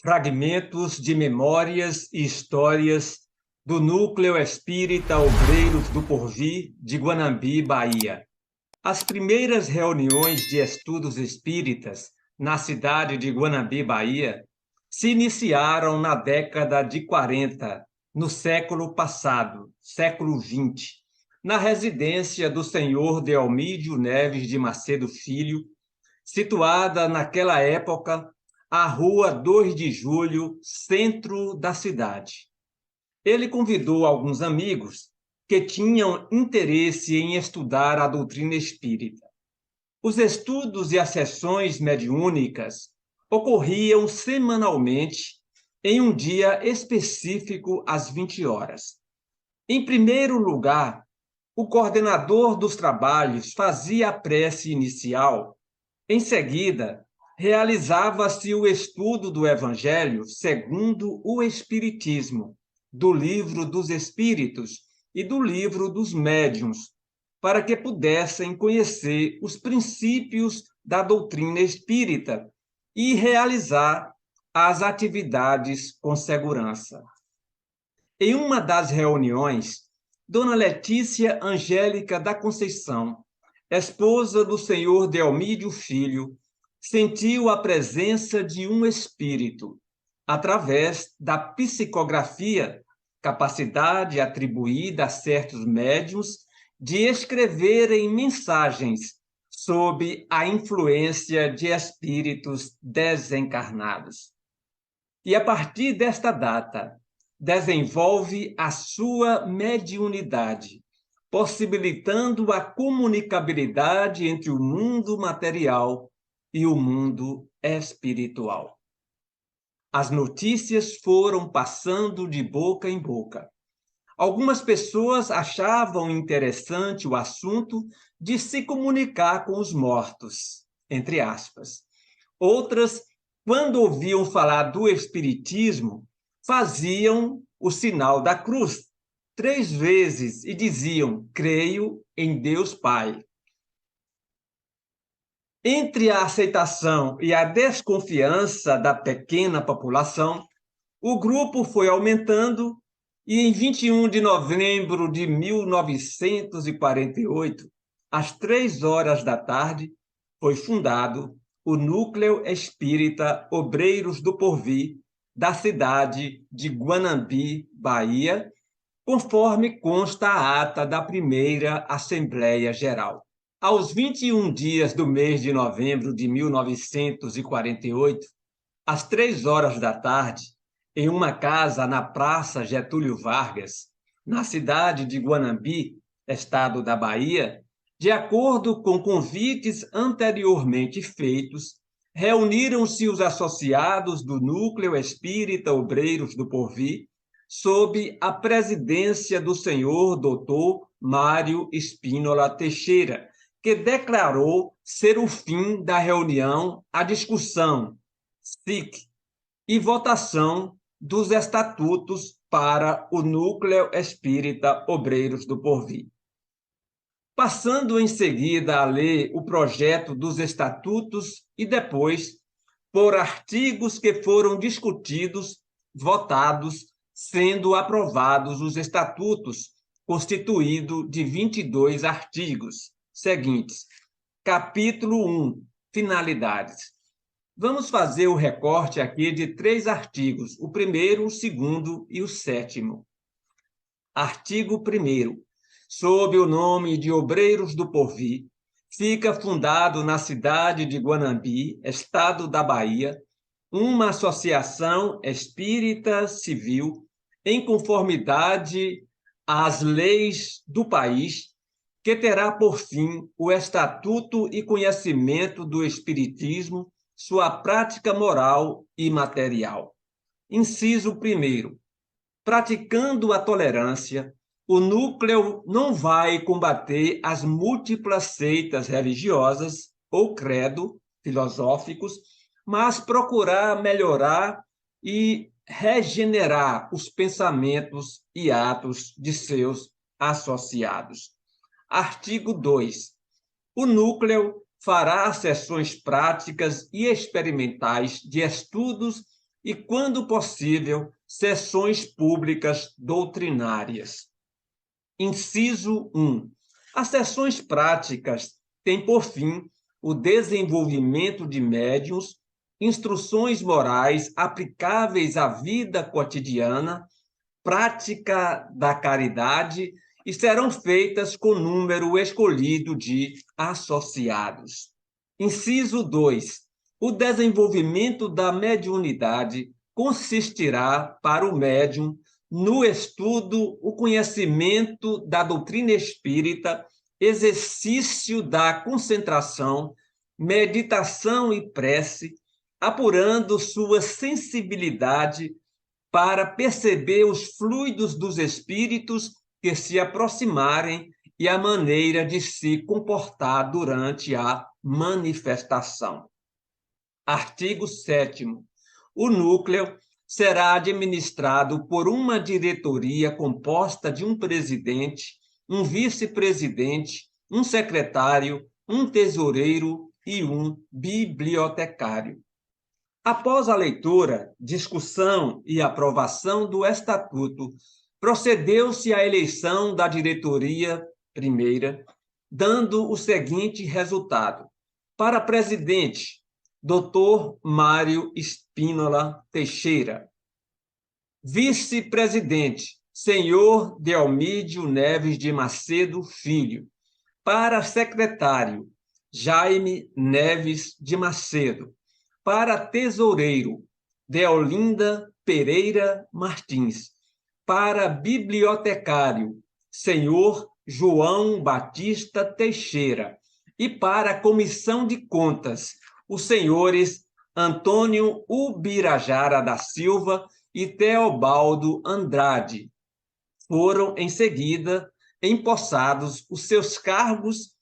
Fragmentos de memórias e histórias do Núcleo Espírita Obreiros do Porvir de Guanambi, Bahia. As primeiras reuniões de estudos espíritas na cidade de Guanambi, Bahia, se iniciaram na década de 40, no século passado, século XX, na residência do senhor Delmídio Neves de Macedo Filho, situada naquela época a Rua 2 de Julho, centro da cidade. Ele convidou alguns amigos que tinham interesse em estudar a doutrina espírita. Os estudos e as sessões mediúnicas ocorriam semanalmente em um dia específico às 20 horas. Em primeiro lugar, o coordenador dos trabalhos fazia a prece inicial. Em seguida, realizava-se o estudo do Evangelho segundo o Espiritismo, do Livro dos Espíritos e do Livro dos Médiuns, para que pudessem conhecer os princípios da doutrina espírita e realizar as atividades com segurança. Em uma das reuniões, Dona Letícia Angélica da Conceição, esposa do senhor Delmídio Filho, sentiu a presença de um espírito, através da psicografia, capacidade atribuída a certos médiuns de escreverem mensagens sob a influência de espíritos desencarnados. E a partir desta data, desenvolve a sua mediunidade, possibilitando a comunicabilidade entre o mundo material e o mundo espiritual. As notícias foram passando de boca em boca. Algumas pessoas achavam interessante o assunto de se comunicar com os mortos, entre aspas. Outras, quando ouviam falar do espiritismo, faziam o sinal da cruz 3 vezes e diziam: creio em Deus Pai. Entre a aceitação e a desconfiança da pequena população, o grupo foi aumentando e, em 21 de novembro de 1948, às 3 horas da tarde, foi fundado o Núcleo Espírita Obreiros do Porvir, da cidade de Guanambi, Bahia, conforme consta a ata da primeira Assembleia Geral. Aos 21 dias do mês de novembro de 1948, às 3 horas da tarde, em uma casa na Praça Getúlio Vargas, na cidade de Guanambi, estado da Bahia, de acordo com convites anteriormente feitos, reuniram-se os associados do Núcleo Espírita Obreiros do Porvir, sob a presidência do senhor Dr. Mário Spínola Teixeira, que declarou ser o fim da reunião a discussão, SIC, e votação dos estatutos para o Núcleo Espírita Obreiros do Porvir. Passando em seguida a ler o projeto dos estatutos e depois, por artigos que foram discutidos, votados, sendo aprovados os estatutos, constituído de 22 artigos seguintes. Capítulo 1, finalidades. Vamos fazer o recorte aqui de 3 artigos, o primeiro, o segundo e o 7º. Artigo 1º. Sob o nome de Obreiros do Porvir, fica fundado na cidade de Guanambi, estado da Bahia, uma associação espírita civil em conformidade às leis do país, que terá por fim o estatuto e conhecimento do espiritismo, sua prática moral e material. Inciso 1º. Praticando a tolerância, o núcleo não vai combater as múltiplas seitas religiosas ou credo filosóficos, mas procurar melhorar e regenerar os pensamentos e atos de seus associados. Artigo 2. O núcleo fará sessões práticas e experimentais de estudos e, quando possível, sessões públicas doutrinárias. Inciso 1. As sessões práticas têm por fim o desenvolvimento de médiuns, instruções morais aplicáveis à vida cotidiana, prática da caridade e serão feitas com número escolhido de associados. Inciso 2. O desenvolvimento da mediunidade consistirá para o médium no estudo, o conhecimento da doutrina espírita, exercício da concentração, meditação e prece, apurando sua sensibilidade para perceber os fluidos dos espíritos que se aproximarem e a maneira de se comportar durante a manifestação. Artigo 7º. O núcleo será administrado por uma diretoria composta de um presidente, um vice-presidente, um secretário, um tesoureiro e um bibliotecário. Após a leitura, discussão e aprovação do Estatuto, procedeu-se à eleição da diretoria primeira, dando o seguinte resultado. Para presidente, Dr. Mário Spínola Teixeira. Vice-presidente, senhor Delmídio Neves de Macedo Filho. Para secretário, Jaime Neves de Macedo. Para tesoureiro, Deolinda Pereira Martins. Para bibliotecário, senhor João Batista Teixeira. E para a comissão de contas, os senhores Antônio Ubirajara da Silva e Teobaldo Andrade. Foram, em seguida, empossados os seus cargos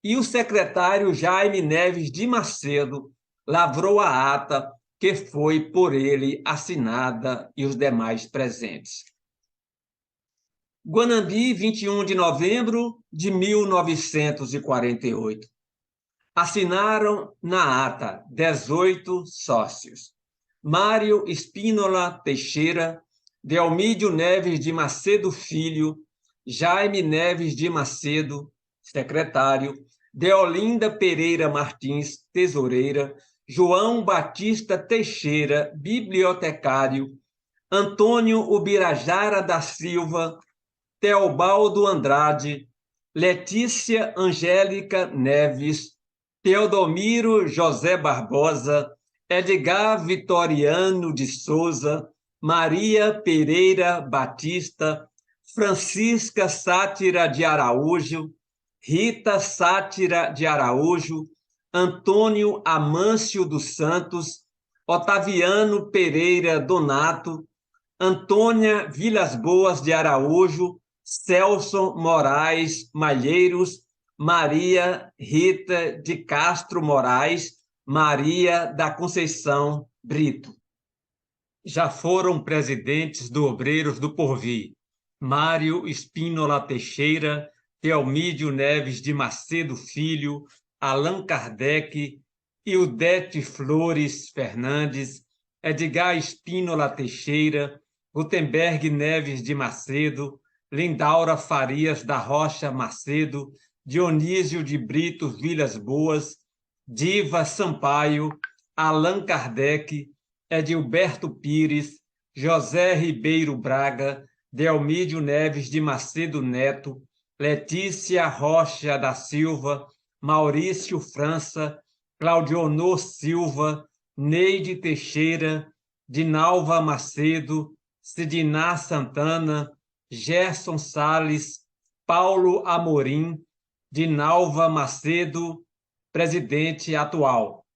e o secretário Jaime Neves de Macedo lavrou a ata que foi por ele assinada e os demais presentes. Guanambi, 21 de novembro de 1948. Assinaram na ata 18 sócios. Mário Spínola Teixeira, Delmídio Neves de Macedo Filho, Jaime Neves de Macedo, secretário, Deolinda Pereira Martins, tesoureira, João Batista Teixeira, bibliotecário, Antônio Ubirajara da Silva, Teobaldo Andrade, Letícia Angélica Neves, Teodomiro José Barbosa, Edgar Vitoriano de Souza, Maria Pereira Batista, Francisca Sátira de Araújo, Rita Sátira de Araújo, Antônio Amâncio dos Santos, Otaviano Pereira Donato, Antônia Vilas Boas de Araújo, Celso Moraes Malheiros, Maria Rita de Castro Moraes, Maria da Conceição Brito. Já foram presidentes do Obreiros do Porvir, Mário Spínola Teixeira, Delmídio Neves de Macedo Filho, Allan Kardec, Ildete Flores Fernandes, Edgar Spínola Teixeira, Gutenberg Neves de Macedo, Lindaura Farias da Rocha Macedo, Dionísio de Brito Vilas Boas, Diva Sampaio, Allan Kardec, Edilberto Pires, José Ribeiro Braga, Delmídio Neves de Macedo Neto, Letícia Rocha da Silva, Maurício França, Claudionor Silva, Neide Teixeira, Dinalva Macedo, Sidiná Santana, Gerson Sales, Paulo Amorim, Dinalva Macedo, presidente atual.